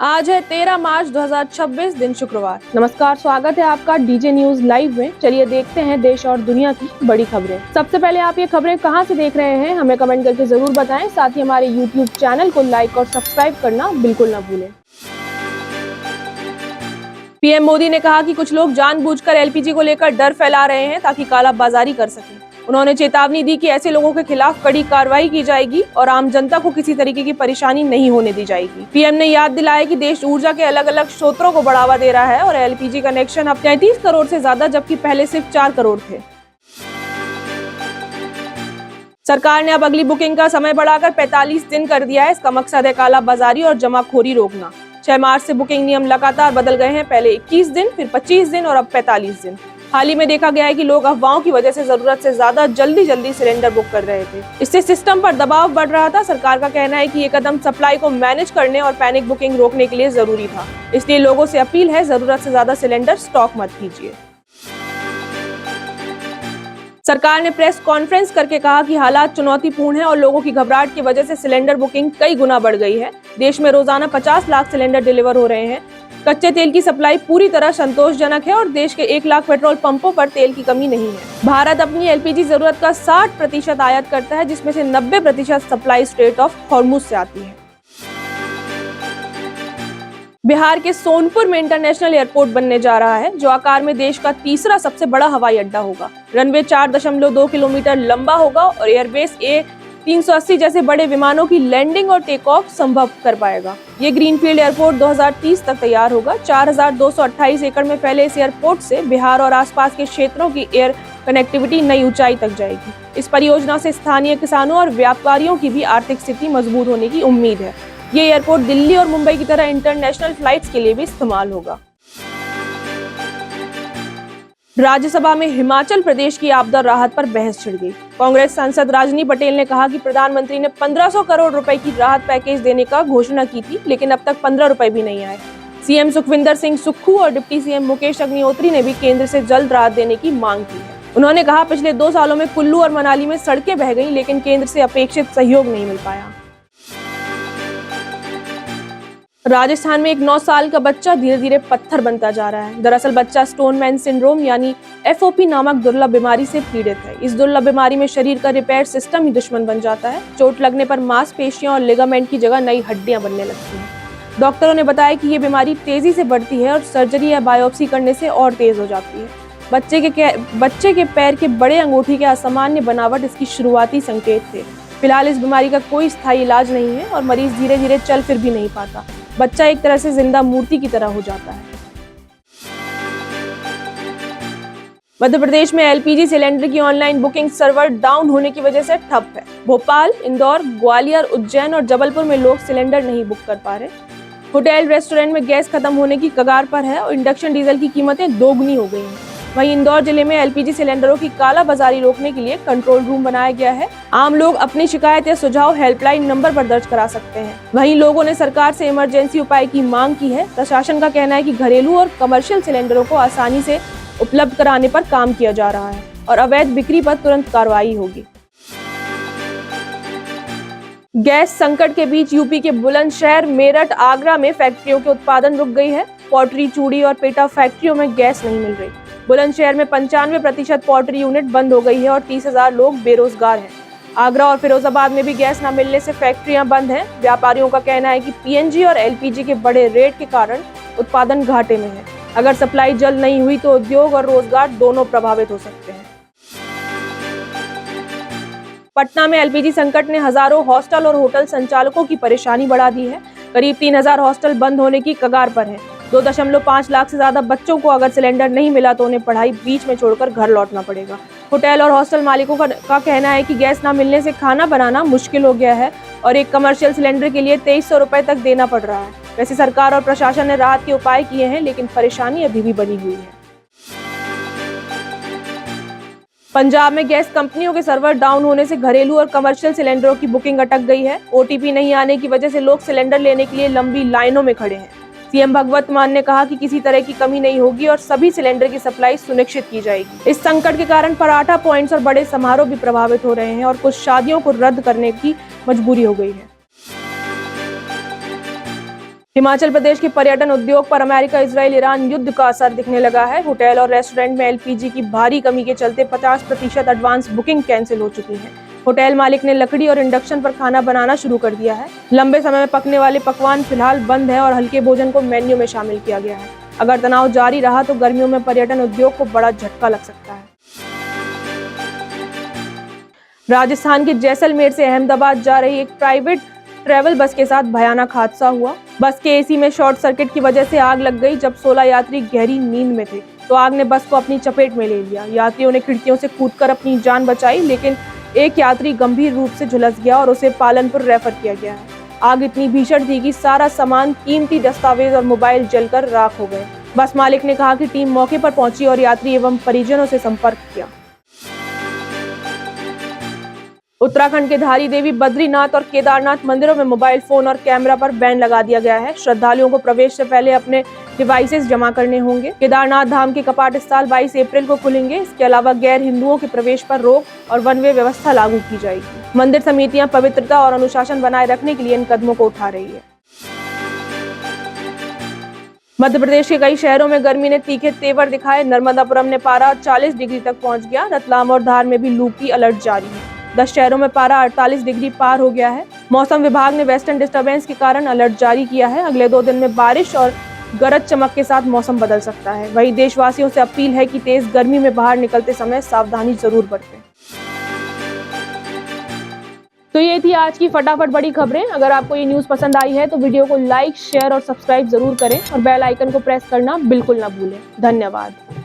आज है 13 मार्च 2026 दिन शुक्रवार। नमस्कार, स्वागत है आपका डीजे न्यूज लाइव में। चलिए देखते हैं देश और दुनिया की बड़ी खबरें। सबसे पहले आप ये खबरें कहां से देख रहे हैं हमें कमेंट करके जरूर बताएं। साथ ही हमारे यूट्यूब चैनल को लाइक और सब्सक्राइब करना बिल्कुल न भूलें। पीएम मोदी ने कहा कि कुछ लोग जानबूझकर एलपीजी को लेकर डर फैला रहे हैं ताकि कालाबाजारी कर सकें। उन्होंने चेतावनी दी कि ऐसे लोगों के खिलाफ कड़ी कार्रवाई की जाएगी और आम जनता को किसी तरीके की परेशानी नहीं होने दी जाएगी। पीएम ने याद दिलाया कि देश ऊर्जा के अलग अलग स्रोतों को बढ़ावा दे रहा है और एलपीजी कनेक्शन अब 33 करोड़ से ज्यादा, जबकि पहले सिर्फ 4 करोड़ थे। सरकार ने अब अगली बुकिंग का समय बढ़ाकर 45 दिन कर दिया है। इसका मकसद है कालाबाजारी और जमाखोरी रोकना। 6 मार्च से बुकिंग नियम लगातार बदल गए हैं। पहले 21 दिन, फिर 25 दिन और अब 45 दिन। हाल ही में देखा गया है कि लोग अफवाहों की वजह से जरूरत से ज्यादा जल्दी सिलेंडर बुक कर रहे थे। इससे सिस्टम पर दबाव बढ़ रहा था। सरकार का कहना है कि ये कदम सप्लाई को मैनेज करने और पैनिक बुकिंग रोकने के लिए जरूरी था। इसलिए लोगों से अपील है, जरूरत से ज्यादा सिलेंडर स्टॉक मत कीजिए। सरकार ने प्रेस कॉन्फ्रेंस करके कहा कि हालात चुनौतीपूर्ण है और लोगों की घबराहट की वजह से सिलेंडर बुकिंग कई गुना बढ़ गई है। देश में रोजाना 50 लाख सिलेंडर डिलीवर हो रहे हैं। कच्चे तेल की सप्लाई पूरी तरह संतोषजनक है और देश के 1 लाख पेट्रोल पंपों पर तेल की कमी नहीं है। भारत अपनी एलपीजी जरूरत का 60% आयात करता है, जिसमें से 90% सप्लाई स्ट्रेट ऑफ हॉर्मुज से आती है। बिहार के सोनपुर में इंटरनेशनल एयरपोर्ट बनने जा रहा है, जो आकार में देश का तीसरा सबसे बड़ा हवाई अड्डा होगा। रनवे 4.2 किलोमीटर लंबा होगा और एयरबेस A380 जैसे बड़े विमानों की लैंडिंग और टेक ऑफ संभव कर पाएगा। ये ग्रीनफील्ड एयरपोर्ट 2030 तक तैयार होगा। 4228 एकड़ में फैले इस एयरपोर्ट से बिहार और आसपास के क्षेत्रों की एयर कनेक्टिविटी नई ऊंचाई तक जाएगी। इस परियोजना से स्थानीय किसानों और व्यापारियों की भी आर्थिक स्थिति मजबूत होने की उम्मीद है। ये एयरपोर्ट दिल्ली और मुंबई की तरह इंटरनेशनल फ्लाइट्स के लिए भी इस्तेमाल होगा। राज्यसभा में हिमाचल प्रदेश की आपदा राहत पर बहस छिड़ गई। कांग्रेस सांसद राजनी पटेल ने कहा कि प्रधानमंत्री ने 1500 करोड़ रुपए की राहत पैकेज देने का घोषणा की थी, लेकिन अब तक 15 रुपए भी नहीं आए। सीएम सुखविंदर सिंह सुक्खू और डिप्टी सीएम मुकेश अग्निहोत्री ने भी केंद्र से जल्द राहत देने की मांग की है। उन्होंने कहा, पिछले 2 सालों में कुल्लू और मनाली में सड़कें बह गई, लेकिन केंद्र से अपेक्षित सहयोग नहीं मिल पाया। राजस्थान में एक 9 साल का बच्चा धीरे धीरे पत्थर बनता जा रहा है। दरअसल बच्चा स्टोनमैन सिंड्रोम यानी FOP नामक दुर्लभ बीमारी से पीड़ित है। इस दुर्लभ बीमारी में शरीर का रिपेयर सिस्टम ही दुश्मन बन जाता है। चोट लगने पर मांसपेशियां और लिगामेंट की जगह नई हड्डियां बनने लगती हैं। डॉक्टरों ने बताया कि ये बीमारी तेजी से बढ़ती है और सर्जरी या बायोप्सी करने से और तेज हो जाती है। बच्चे के पैर के बड़े अंगूठी के असामान्य बनावट इसकी शुरुआती संकेत थे। फिलहाल इस बीमारी का कोई स्थायी इलाज नहीं है और मरीज धीरे धीरे चल फिर भी नहीं पाता। बच्चा एक तरह से जिंदा मूर्ति की तरह हो जाता है। मध्य प्रदेश में एलपीजी सिलेंडर की ऑनलाइन बुकिंग सर्वर डाउन होने की वजह से ठप है। भोपाल, इंदौर, ग्वालियर, उज्जैन और जबलपुर में लोग सिलेंडर नहीं बुक कर पा रहे। होटल रेस्टोरेंट में गैस खत्म होने की कगार पर है और इंडक्शन डीजल की कीमतें दोगुनी हो गई हैं। वहीं इंदौर जिले में एलपीजी सिलेंडरों की कालाबाजारी रोकने के लिए कंट्रोल रूम बनाया गया है। आम लोग अपनी शिकायत या सुझाव हेल्पलाइन नंबर पर दर्ज करा सकते हैं। वहीं लोगों ने सरकार से इमरजेंसी उपाय की मांग की है। प्रशासन का कहना है कि घरेलू और कमर्शियल सिलेंडरों को आसानी से उपलब्ध कराने पर काम किया जा रहा है और अवैध बिक्री पर तुरंत कार्रवाई होगी। गैस संकट के बीच यूपी के बुलंदशहर, मेरठ, आगरा में फैक्ट्रियों के उत्पादन रुक गई है। पॉटरी, चूड़ी और पेटा फैक्ट्रियों में गैस नहीं मिल रही। बुलंदशहर में 95% पॉटरी यूनिट बंद हो गई है और 30,000 लोग बेरोजगार हैं। आगरा और फिरोजाबाद में भी गैस न मिलने से फैक्ट्रियां बंद हैं। व्यापारियों का कहना है कि पीएनजी और एलपीजी के बड़े रेट के कारण उत्पादन घाटे में है। अगर सप्लाई जल्द नहीं हुई तो उद्योग और रोजगार दोनों प्रभावित हो सकते हैं। पटना में एलपीजी संकट ने हजारों हॉस्टल और होटल संचालकों की परेशानी बढ़ा दी है। करीब 3000 हॉस्टल बंद होने की कगार पर हैं। 2.5 लाख से ज्यादा बच्चों को अगर सिलेंडर नहीं मिला तो उन्हें पढ़ाई बीच में छोड़कर घर लौटना पड़ेगा। होटल और हॉस्टल मालिकों का कहना है कि गैस न मिलने से खाना बनाना मुश्किल हो गया है और एक कमर्शियल सिलेंडर के लिए 2300 रुपए तक देना पड़ रहा है। वैसे सरकार और प्रशासन ने राहत के उपाय किए हैं, लेकिन परेशानी अभी भी बनी हुई है। पंजाब में गैस कंपनियों के सर्वर डाउन होने से घरेलू और कमर्शियल सिलेंडरों की बुकिंग अटक गई है। OTP नहीं आने की वजह से लोग सिलेंडर लेने के लिए लंबी लाइनों में खड़े हैं। सीएम भगवत मान ने कहा कि किसी तरह की कमी नहीं होगी और सभी सिलेंडर की सप्लाई सुनिश्चित की जाएगी। इस संकट के कारण पराठा पॉइंट्स और बड़े समारोह भी प्रभावित हो रहे हैं और कुछ शादियों को रद्द करने की मजबूरी हो गई है। हिमाचल प्रदेश के पर्यटन उद्योग पर अमेरिका, इजराइल, ईरान युद्ध का असर दिखने लगा है। होटल और रेस्टोरेंट में एलपीजी की भारी कमी के चलते 50% एडवांस बुकिंग कैंसिल हो चुकी है। होटल मालिक ने लकड़ी और इंडक्शन पर खाना बनाना शुरू कर दिया है। लंबे समय में पकने वाले पकवान फिलहाल बंद है और हल्के भोजन को मेन्यू में शामिल किया गया है। अगर तनाव जारी रहा तो गर्मियों में पर्यटन उद्योग को बड़ा झटका लग सकता है। राजस्थान के जैसलमेर से अहमदाबाद जा रही एक प्राइवेट ट्रैवल बस के साथ भयानक हादसा हुआ। बस के एसी में शॉर्ट सर्किट की वजह से आग लग गई। जब 16 यात्री गहरी नींद में थे तो आग ने बस को अपनी चपेट में ले लिया। यात्रियों ने खिड़कियों से कूदकर अपनी जान बचाई, लेकिन एक यात्री गंभीर रूप से झुलस गया और उसे पालनपुर रेफर किया गया है। आग इतनी भीषण थी कि सारा सामान, कीमती दस्तावेज और मोबाइल जलकर राख हो गए। बस मालिक ने कहा कि टीम मौके पर पहुंची और यात्री एवं परिजनों से संपर्क किया। उत्तराखंड के धारी देवी, बद्रीनाथ और केदारनाथ मंदिरों में मोबाइल फोन और कैमरा पर बैन लगा दिया गया है। श्रद्धालुओं को प्रवेश से पहले अपने डिवाइसेस जमा करने होंगे। केदारनाथ धाम के कपाट इस साल 22 अप्रैल को खुलेंगे। इसके अलावा गैर हिंदुओं के प्रवेश पर रोक और वन वे व्यवस्था लागू की जाएगी। मंदिर समितियां पवित्रता और अनुशासन बनाए रखने के लिए इन कदमों को उठा रही है। मध्य प्रदेश के कई शहरों में गर्मी ने तीखे तेवर दिखाए। नर्मदापुरम में पारा 40 डिग्री तक पहुंच गया। रतलाम और धार में भी लू की अलर्ट जारी है। 10 शहरों में पारा 48 डिग्री पार हो गया है। मौसम विभाग ने वेस्टर्न डिस्टर्बेंस के कारण अलर्ट जारी किया है। अगले 2 दिन में बारिश और गरज चमक के साथ मौसम बदल सकता है। वहीं देशवासियों से अपील है कि तेज गर्मी में बाहर निकलते समय सावधानी जरूर बरतें। तो ये थी आज की फटाफट बड़ी खबरें। अगर आपको ये न्यूज़ पसंद आई है तो वीडियो को लाइक, शेयर और सब्सक्राइब जरूर करें और बेल आइकन को प्रेस करना बिल्कुल ना भूलें। धन्यवाद।